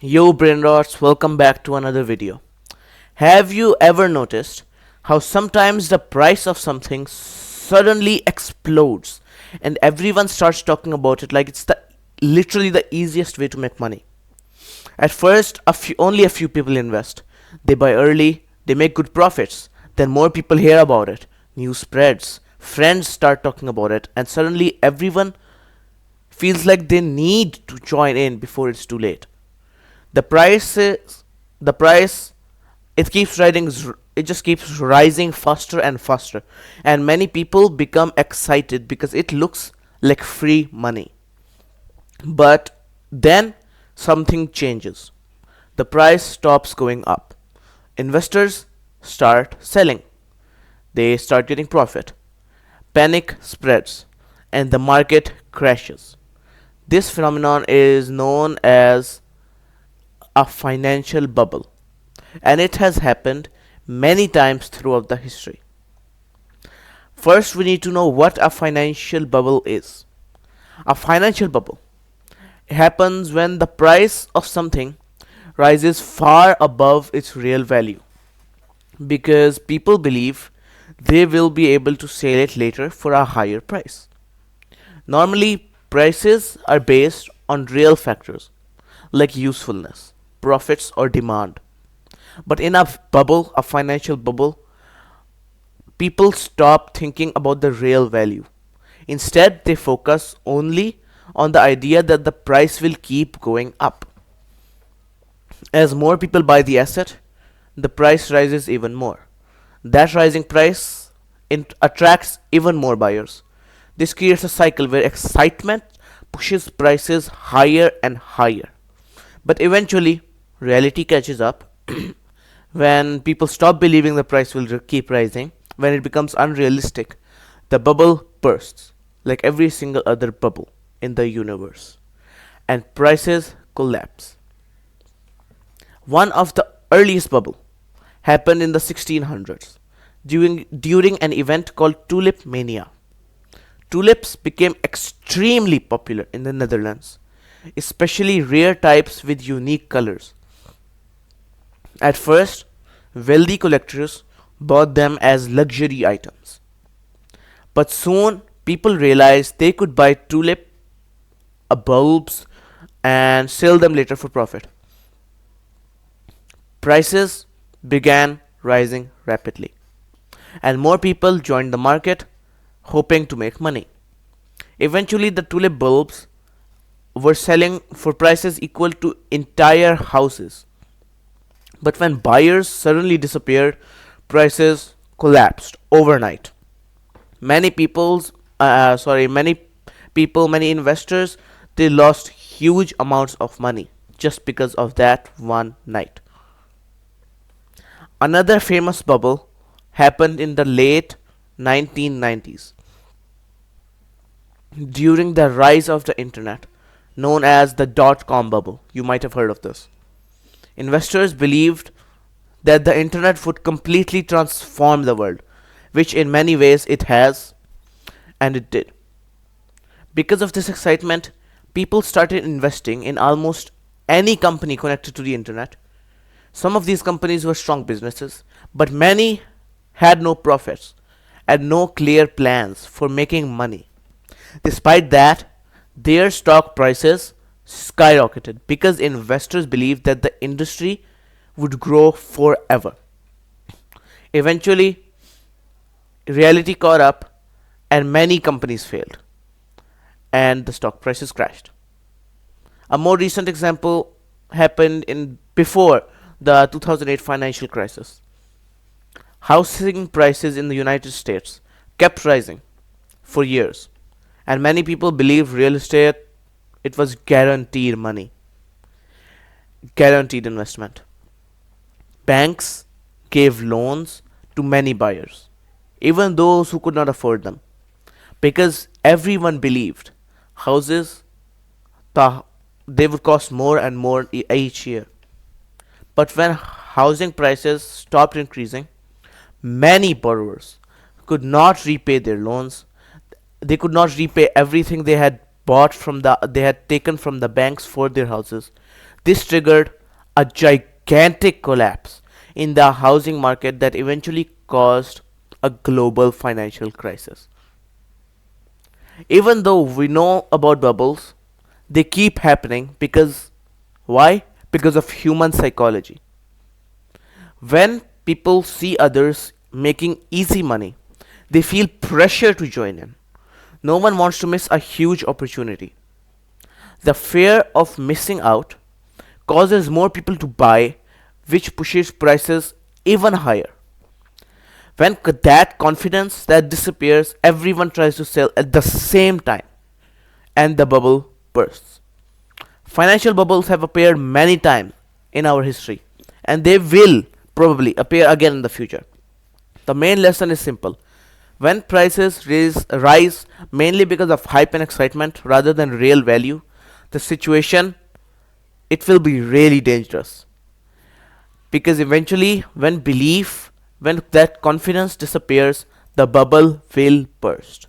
Yo brainrots, welcome back to another video. Have you ever noticed how sometimes the price of something suddenly explodes and everyone starts talking about it like it's the literally the easiest way to make money? At first, only a few people invest. They buy early, they make good profits. Then more people hear about it. News spreads, friends start talking about it, and suddenly everyone feels like they need to join in before it's too late. The price is the price it keeps rising it just keeps rising faster and faster, and many people become excited because it looks like free money. But then something changes. The price stops going up. Investors start selling. They start getting profit. Panic spreads and the market crashes. This phenomenon is known as a financial bubble, and it has happened many times throughout the history. First, we need to know what a financial bubble is. A financial bubble happens when the price of something rises far above its real value because people believe they will be able to sell it later for a higher price. Normally, prices are based on real factors like usefulness, profits, or demand. But in a financial bubble, people stop thinking about the real value. Instead, they focus only on the idea that the price will keep going up. As more people buy the asset, the price rises even more. That rising price attracts even more buyers. This creates a cycle where excitement pushes prices higher and higher. But eventually, reality catches up. When people stop believing the price will keep rising, when it becomes unrealistic, the bubble bursts, like every single other bubble in the universe, and prices collapse. One of the earliest bubble happened in the 1600s during an event called Tulip Mania. Tulips became extremely popular in the Netherlands, especially rare types with unique colors. At first, wealthy collectors bought them as luxury items. But soon, people realized they could buy tulip bulbs and sell them later for profit. Prices began rising rapidly, and more people joined the market hoping to make money. Eventually, the tulip bulbs were selling for prices equal to entire houses. But when buyers suddenly disappeared, prices collapsed overnight. Many people's many people, many investors, they lost huge amounts of money just because of that one night. Another famous bubble happened in the late 1990s during the rise of the internet, known as the dot com bubble. You might have heard of this. Investors believed that the internet would completely transform the world, which in many ways it has, and it did. Because of this excitement, people started investing in almost any company connected to the internet. Some of these companies were strong businesses, but many had no profits and no clear plans for making money. Despite that, their stock prices skyrocketed because investors believed that the industry would grow forever. Eventually, reality caught up and many companies failed and the stock prices crashed. A more recent example happened in before the 2008 financial crisis. Housing prices in the United States kept rising for years, and many people believed real estate it was guaranteed money, guaranteed investment. Banks gave loans to many buyers, even those who could not afford them, because everyone believed houses they would cost more and more each year. But when housing prices stopped increasing, many borrowers could not repay their loans. They could not repay everything they had taken from the banks for their houses. This triggered a gigantic collapse in the housing market that eventually caused a global financial crisis. Even though we know about bubbles, they keep happening because why? Because of human psychology. When people see others making easy money, they feel pressure to join in. No one wants to miss a huge opportunity. The fear of missing out causes more people to buy, which pushes prices even higher. When that confidence that disappears, everyone tries to sell at the same time, and the bubble bursts. Financial bubbles have appeared many times in our history, and they will probably appear again in the future. The main lesson is simple. When prices rise mainly because of hype and excitement rather than real value, the situation it will be really dangerous. Because eventually, when that confidence disappears, the bubble will burst.